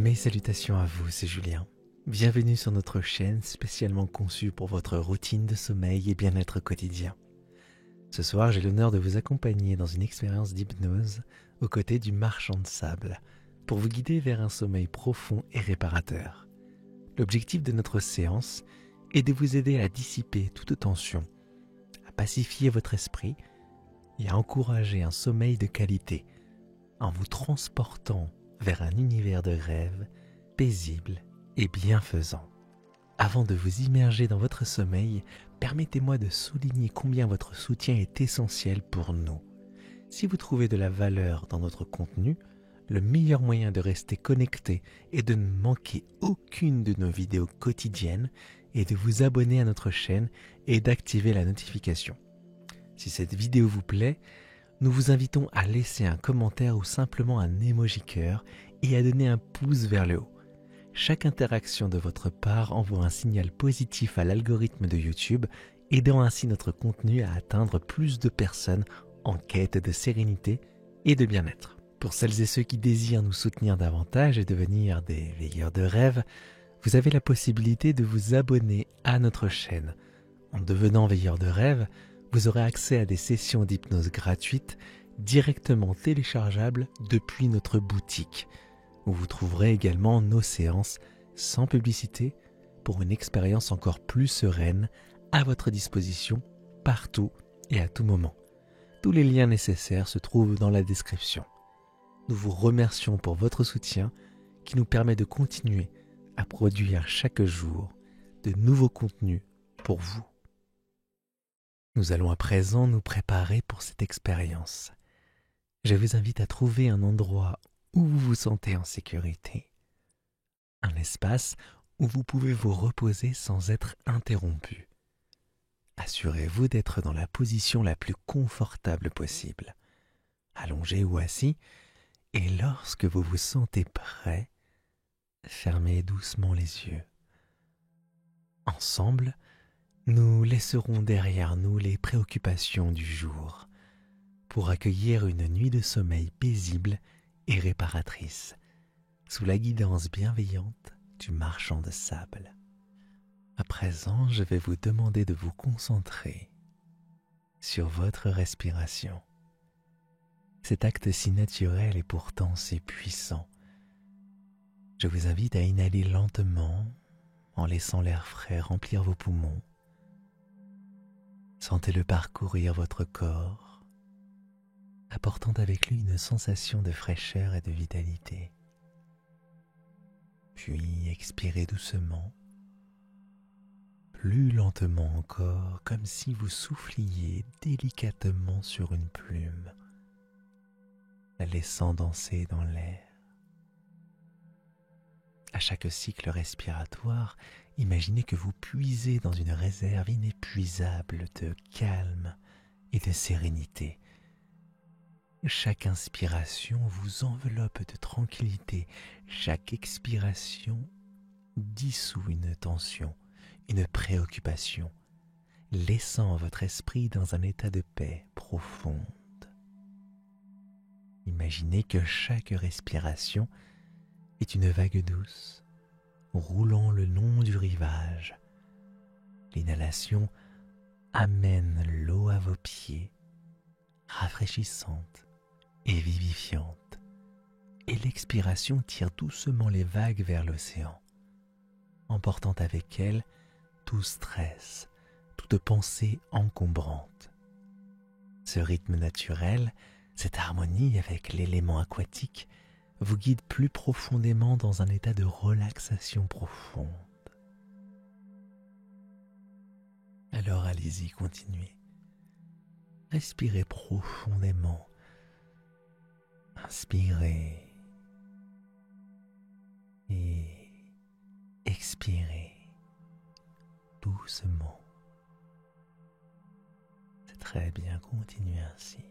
Mes salutations à vous, c'est Julien. Bienvenue sur notre chaîne spécialement conçue pour votre routine de sommeil et bien-être quotidien. Ce soir, j'ai l'honneur de vous accompagner dans une expérience d'hypnose aux côtés du marchand de sable pour vous guider vers un sommeil profond et réparateur. L'objectif de notre séance est de vous aider à dissiper toute tension, à pacifier votre esprit et à encourager un sommeil de qualité en vous transportant vers un univers de rêve paisible et bienfaisant. Avant de vous immerger dans votre sommeil, permettez-moi de souligner combien votre soutien est essentiel pour nous. Si vous trouvez de la valeur dans notre contenu, le meilleur moyen de rester connecté et de ne manquer aucune de nos vidéos quotidiennes est de vous abonner à notre chaîne et d'activer la notification. Si cette vidéo vous plaît, nous vous invitons à laisser un commentaire ou simplement un emoji cœur et à donner un pouce vers le haut. Chaque interaction de votre part envoie un signal positif à l'algorithme de YouTube, aidant ainsi notre contenu à atteindre plus de personnes en quête de sérénité et de bien-être. Pour celles et ceux qui désirent nous soutenir davantage et devenir des veilleurs de rêve, vous avez la possibilité de vous abonner à notre chaîne. En devenant veilleur de rêve, vous aurez accès à des sessions d'hypnose gratuites directement téléchargeables depuis notre boutique, où vous trouverez également nos séances sans publicité pour une expérience encore plus sereine à votre disposition partout et à tout moment. Tous les liens nécessaires se trouvent dans la description. Nous vous remercions pour votre soutien qui nous permet de continuer à produire chaque jour de nouveaux contenus pour vous. Nous allons à présent nous préparer pour cette expérience. Je vous invite à trouver un endroit où vous vous sentez en sécurité, un espace où vous pouvez vous reposer sans être interrompu. Assurez-vous d'être dans la position la plus confortable possible, allongé ou assis, et lorsque vous vous sentez prêt, fermez doucement les yeux. Ensemble, nous laisserons derrière nous les préoccupations du jour pour accueillir une nuit de sommeil paisible et réparatrice sous la guidance bienveillante du marchand de sable. À présent, je vais vous demander de vous concentrer sur votre respiration. Cet acte si naturel et pourtant si puissant. Je vous invite à inhaler lentement en laissant l'air frais remplir vos poumons. Sentez-le parcourir votre corps, apportant avec lui une sensation de fraîcheur et de vitalité. Puis expirez doucement, plus lentement encore, comme si vous souffliez délicatement sur une plume, la laissant danser dans l'air. À chaque cycle respiratoire, imaginez que vous puisez dans une réserve inépuisable de calme et de sérénité. Chaque inspiration vous enveloppe de tranquillité, chaque expiration dissout une tension, une préoccupation, laissant votre esprit dans un état de paix profonde. Imaginez que chaque respiration est une vague douce, roulant le long du rivage. L'inhalation amène l'eau à vos pieds, rafraîchissante et vivifiante, et l'expiration tire doucement les vagues vers l'océan, emportant avec elle tout stress, toute pensée encombrante. Ce rythme naturel, cette harmonie avec l'élément aquatique, vous guide plus profondément dans un état de relaxation profonde. Alors allez-y, continuez. Respirez profondément. Inspirez et expirez doucement. C'est très bien, continuez ainsi.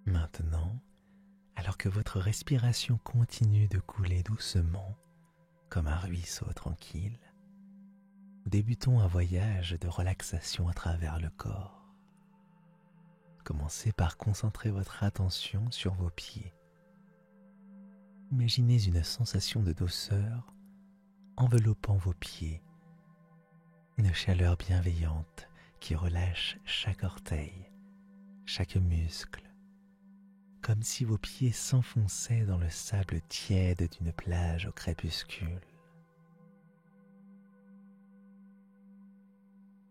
Maintenant, alors que votre respiration continue de couler doucement, comme un ruisseau tranquille, Nous débutons un voyage de relaxation à travers le corps. Commencez par concentrer votre attention sur vos pieds. Imaginez une sensation de douceur enveloppant vos pieds, une chaleur bienveillante qui relâche chaque orteil, chaque muscle, comme si vos pieds s'enfonçaient dans le sable tiède d'une plage au crépuscule.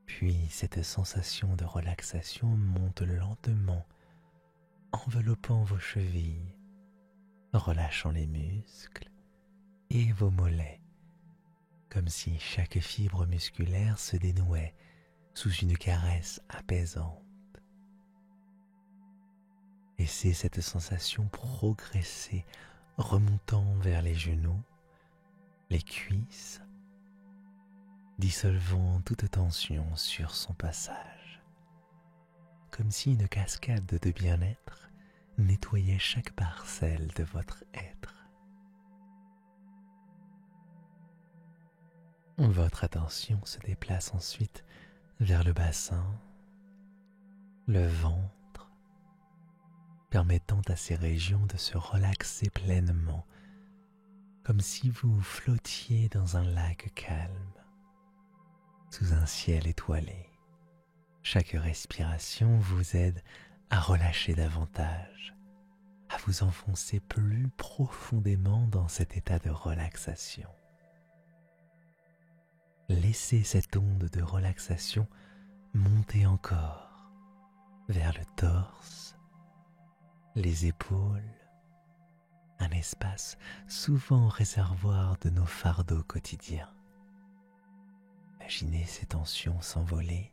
Puis cette sensation de relaxation monte lentement, enveloppant vos chevilles, relâchant les muscles et vos mollets, comme si chaque fibre musculaire se dénouait sous une caresse apaisante. Laissez cette sensation progresser, remontant vers les genoux, les cuisses, dissolvant toute tension sur son passage, comme si une cascade de bien-être nettoyait chaque parcelle de votre être. Votre attention se déplace ensuite vers le bassin, le ventre, permettant à ces régions de se relaxer pleinement, comme si vous flottiez dans un lac calme, sous un ciel étoilé. Chaque respiration vous aide à relâcher davantage, à vous enfoncer plus profondément dans cet état de relaxation. Laissez cette onde de relaxation monter encore vers le torse, les épaules, un espace souvent réservoir de nos fardeaux quotidiens. Imaginez ces tensions s'envoler,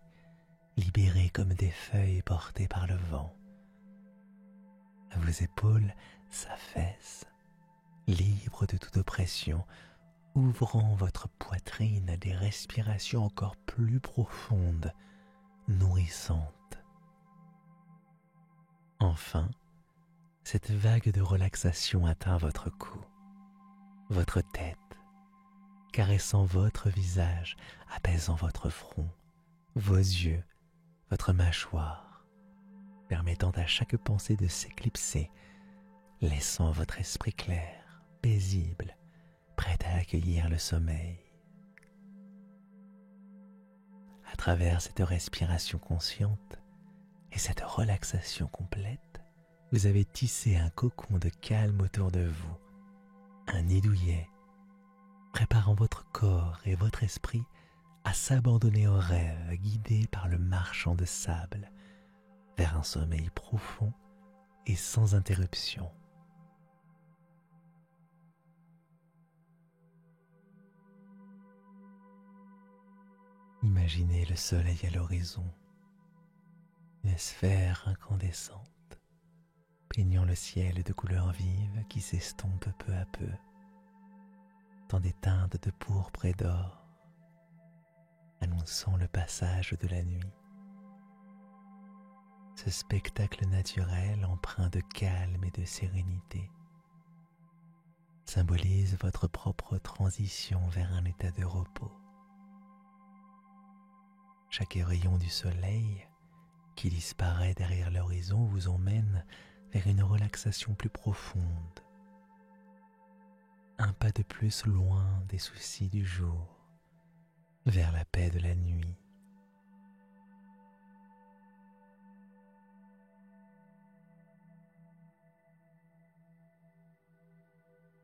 libérées comme des feuilles portées par le vent. À vos épaules s'affaissent, libres de toute oppression, ouvrant votre poitrine à des respirations encore plus profondes, nourrissantes. Enfin, cette vague de relaxation atteint votre cou, votre tête, caressant votre visage, apaisant votre front, vos yeux, votre mâchoire, permettant à chaque pensée de s'éclipser, laissant votre esprit clair, paisible, prêt à accueillir le sommeil. À travers cette respiration consciente et cette relaxation complète, vous avez tissé un cocon de calme autour de vous, un nid douillet, préparant votre corps et votre esprit à s'abandonner au rêve guidé par le marchand de sable vers un sommeil profond et sans interruption. Imaginez le soleil à l'horizon, une sphère incandescente, peignant le ciel de couleurs vives qui s'estompe peu à peu, dans des teintes de pourpre et d'or, annonçant le passage de la nuit. Ce spectacle naturel empreint de calme et de sérénité symbolise votre propre transition vers un état de repos. Chaque rayon du soleil qui disparaît derrière l'horizon vous emmène vers une relaxation plus profonde, un pas de plus loin des soucis du jour, vers la paix de la nuit.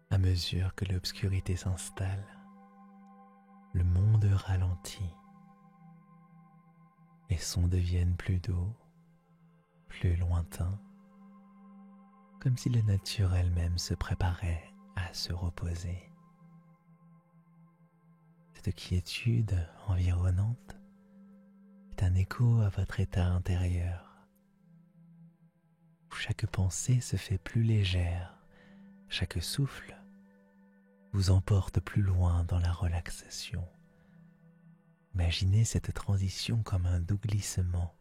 À mesure que l'obscurité s'installe, le monde ralentit. Les sons deviennent plus doux, plus lointains, comme si la nature elle-même se préparait à se reposer. Cette quiétude environnante est un écho à votre état intérieur, où chaque pensée se fait plus légère, chaque souffle vous emporte plus loin dans la relaxation. Imaginez cette transition comme un doux glissement,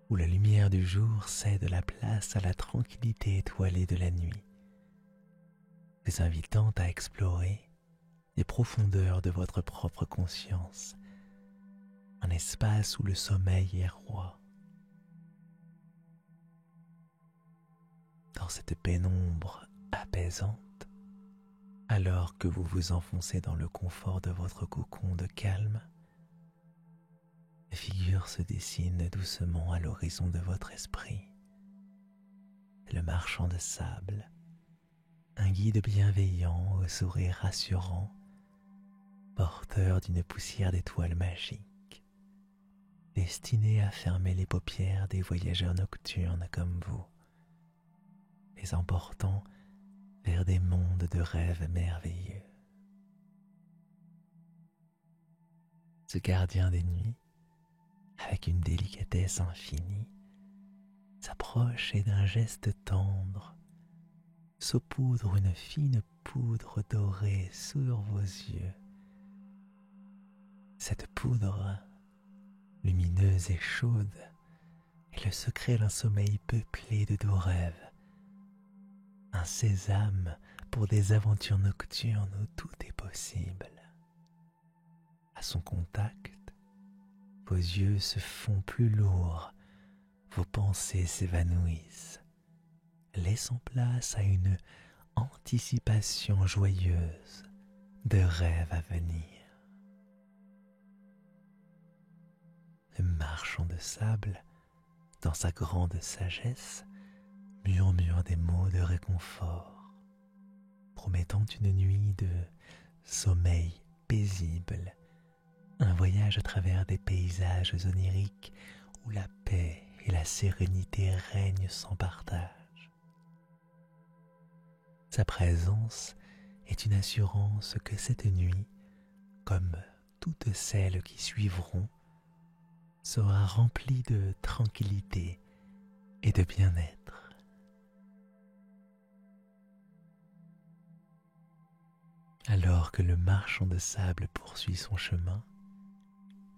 où la lumière du jour cède la place à la tranquillité étoilée de la nuit, vous invitant à explorer les profondeurs de votre propre conscience un espace où le sommeil est roi. Dans cette pénombre apaisante, alors que vous vous enfoncez dans le confort de votre cocon de calme, des figures se dessinent doucement à l'horizon de votre esprit. Le marchand de sable, un guide bienveillant au sourire rassurant, porteur d'une poussière d'étoiles magiques, destiné à fermer les paupières des voyageurs nocturnes comme vous, les emportant vers des mondes de rêves merveilleux. Ce gardien des nuits, avec une délicatesse infinie, s'approche et d'un geste tendre saupoudre une fine poudre dorée sur vos yeux. Cette poudre, lumineuse et chaude, est le secret d'un sommeil peuplé de doux rêves, un sésame pour des aventures nocturnes où tout est possible. À son contact, vos yeux se font plus lourds, vos pensées s'évanouissent, laissant place à une anticipation joyeuse de rêves à venir. Le marchand de sable, dans sa grande sagesse, murmure des mots de réconfort, promettant une nuit de sommeil paisible, un voyage à travers des paysages oniriques où la paix et la sérénité règnent sans partage. Sa présence est une assurance que cette nuit, comme toutes celles qui suivront, sera remplie de tranquillité et de bien-être. Alors que le marchand de sable poursuit son chemin,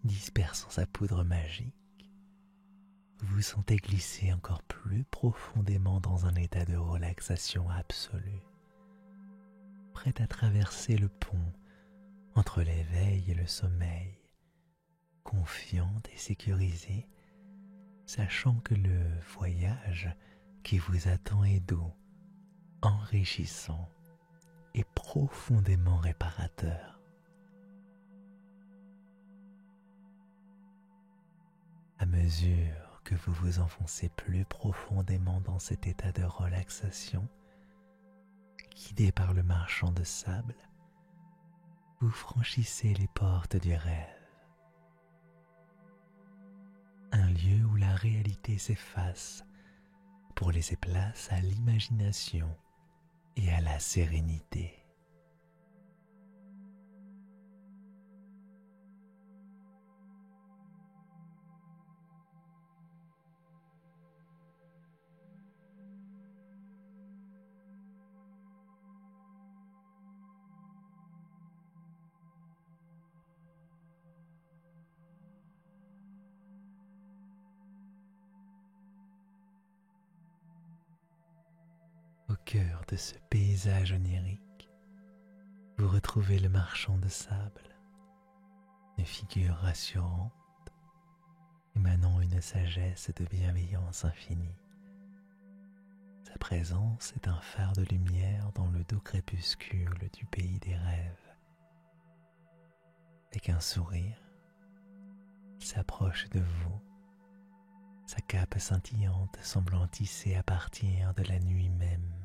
dispersant sa poudre magique, vous vous sentez glisser encore plus profondément dans un état de relaxation absolue, prêt à traverser le pont entre l'éveil et le sommeil, confiante et sécurisée, sachant que le voyage qui vous attend est doux, enrichissant et profondément réparateur. À mesure que vous vous enfoncez plus profondément dans cet état de relaxation, guidé par le marchand de sable, vous franchissez les portes du rêve. Un lieu où la réalité s'efface pour laisser place à l'imagination et à la sérénité. Au cœur de ce paysage onirique, vous retrouvez le marchand de sable, une figure rassurante, émanant une sagesse de bienveillance infinie. Sa présence est un phare de lumière dans le doux crépuscule du pays des rêves. Avec un sourire, il s'approche de vous, sa cape scintillante semblant tissée à partir de la nuit même,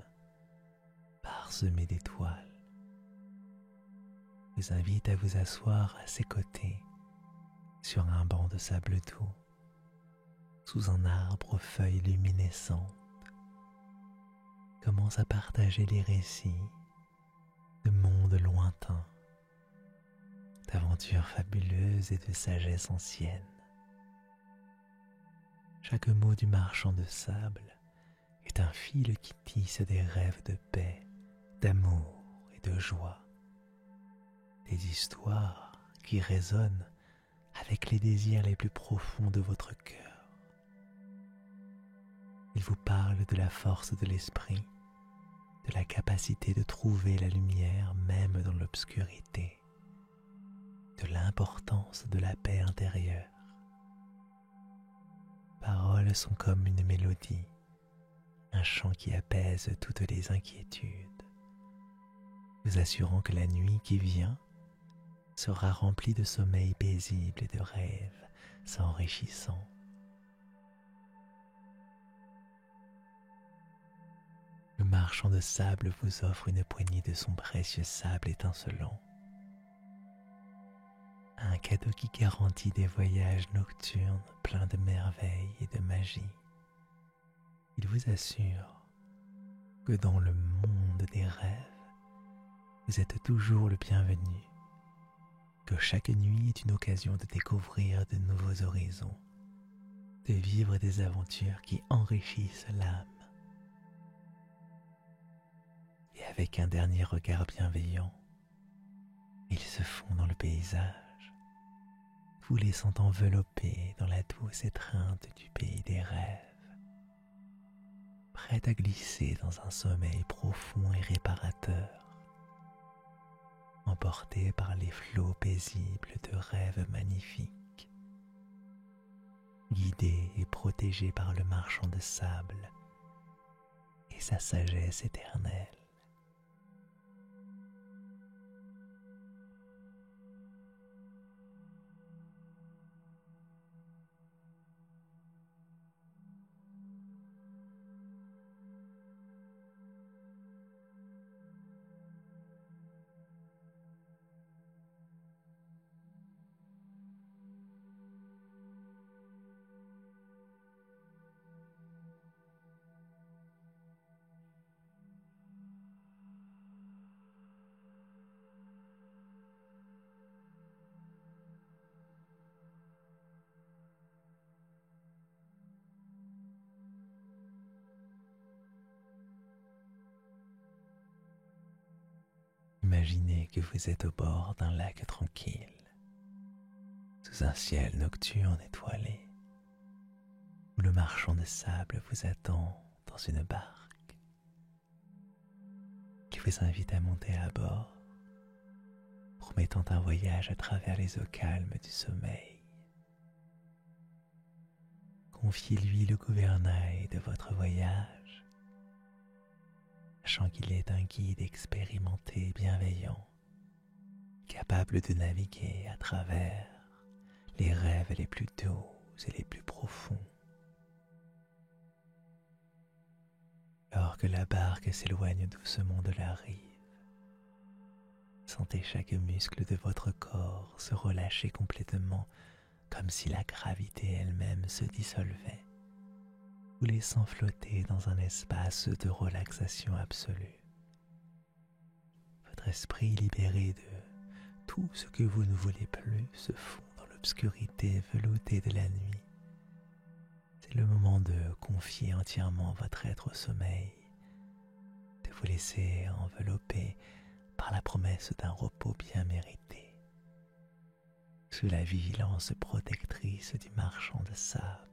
parsemée d'étoiles, vous invite à vous asseoir à ses côtés sur un banc de sable doux, sous un arbre aux feuilles luminescentes, commence à partager les récits de mondes lointains, d'aventures fabuleuses et de sagesse ancienne. Chaque mot du marchand de sable est un fil qui tisse des rêves de paix, d'amour et de joie, des histoires qui résonnent avec les désirs les plus profonds de votre cœur. Il vous parle de la force de l'esprit, de la capacité de trouver la lumière même dans l'obscurité, de l'importance de la paix intérieure. Les paroles sont comme une mélodie, un chant qui apaise toutes les inquiétudes, vous assurant que la nuit qui vient sera remplie de sommeil paisible et de rêves s'enrichissant. Le marchand de sable vous offre une poignée de son précieux sable étincelant, un cadeau qui garantit des voyages nocturnes pleins de merveilles et de magie. Il vous assure que dans le monde des rêves, vous êtes toujours le bienvenu, que chaque nuit est une occasion de découvrir de nouveaux horizons, de vivre des aventures qui enrichissent l'âme. Et avec un dernier regard bienveillant, ils se font dans le paysage, vous laissant envelopper dans la douce étreinte du pays des rêves, prête à glisser dans un sommeil profond et réparateur, emporté par les flots paisibles de rêves magnifiques, guidé et protégé par le marchand de sable et sa sagesse éternelle. Imaginez que vous êtes au bord d'un lac tranquille, sous un ciel nocturne étoilé, où le marchand de sable vous attend dans une barque, qui vous invite à monter à bord, promettant un voyage à travers les eaux calmes du sommeil. Confiez-lui le gouvernail de votre voyage, sachant qu'il est un guide expérimenté et bienveillant, capable de naviguer à travers les rêves les plus doux et les plus profonds. Alors que la barque s'éloigne doucement de la rive, sentez chaque muscle de votre corps se relâcher complètement, comme si la gravité elle-même se dissolvait, vous laissant flotter dans un espace de relaxation absolue. Votre esprit libéré de tout ce que vous ne voulez plus se fond dans l'obscurité veloutée de la nuit. C'est le moment de confier entièrement votre être au sommeil, de vous laisser envelopper par la promesse d'un repos bien mérité, sous la vigilance protectrice du marchand de sable.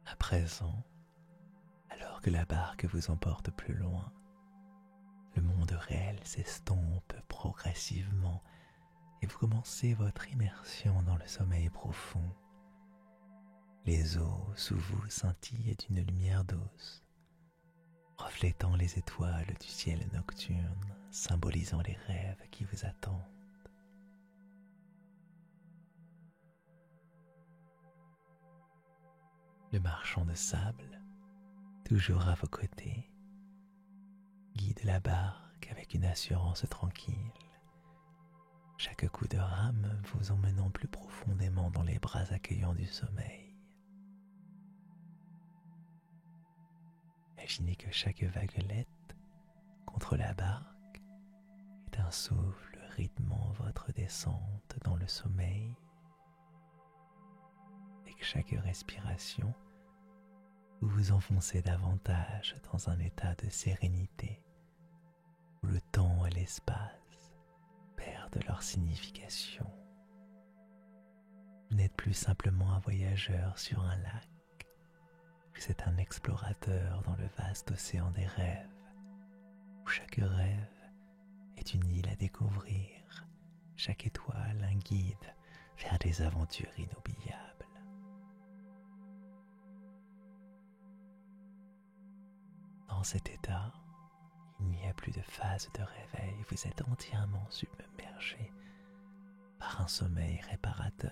À présent, alors alors que la barque vous emporte plus loin. Le monde réel s'estompe progressivement et vous commencez votre immersion dans le sommeil profond. Les eaux sous vous scintillent d'une lumière douce, reflétant les étoiles du ciel nocturne, symbolisant les rêves qui vous attendent. Le marchand de sable, toujours à vos côtés, guide la barque avec une assurance tranquille, chaque coup de rame vous emmenant plus profondément dans les bras accueillants du sommeil. Imaginez que chaque vaguelette contre la barque est un souffle rythmant votre descente dans le sommeil. Avec chaque respiration, vous vous enfoncez davantage dans un état de sérénité où le temps et l'espace perdent leur signification. Vous n'êtes plus simplement un voyageur sur un lac. Vous êtes un explorateur dans le vaste océan des rêves, où chaque rêve est une île à découvrir, chaque étoile un guide vers des aventures inoubliables. Dans cet état, il n'y a plus de phase de réveil, vous êtes entièrement submergé par un sommeil réparateur,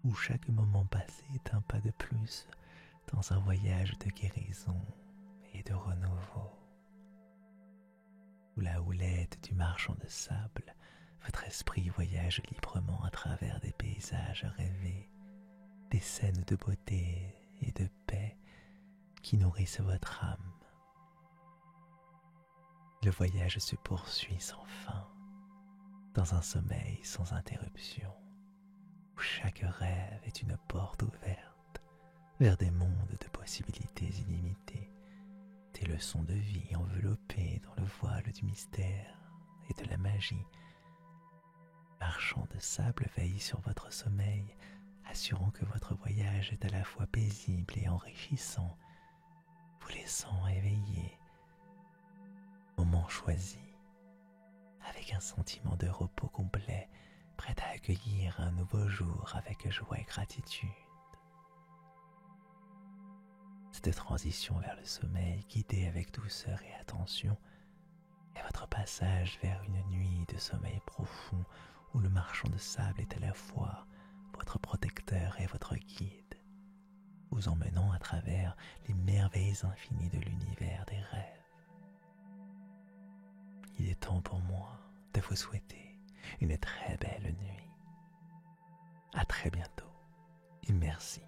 où chaque moment passé est un pas de plus dans un voyage de guérison et de renouveau. Sous la houlette du marchand de sable, votre esprit voyage librement à travers des paysages rêvés, des scènes de beauté et de paix qui nourrissent votre âme. Le voyage se poursuit sans fin, dans un sommeil sans interruption, où chaque rêve est une porte ouverte vers des mondes de possibilités illimitées, des leçons de vie enveloppées dans le voile du mystère et de la magie. Marchand de sable veille sur votre sommeil, assurant que votre voyage est à la fois paisible et enrichissant, vous laissant éveiller, moment choisi, avec un sentiment de repos complet, prêt à accueillir un nouveau jour avec joie et gratitude. Cette transition vers le sommeil, guidée avec douceur et attention, est votre passage vers une nuit de sommeil profond où le marchand de sable est à la fois votre protecteur et votre guide, vous emmenant à travers les merveilles infinies de l'univers des rêves. Il est temps pour moi de vous souhaiter une très belle nuit. À très bientôt et merci.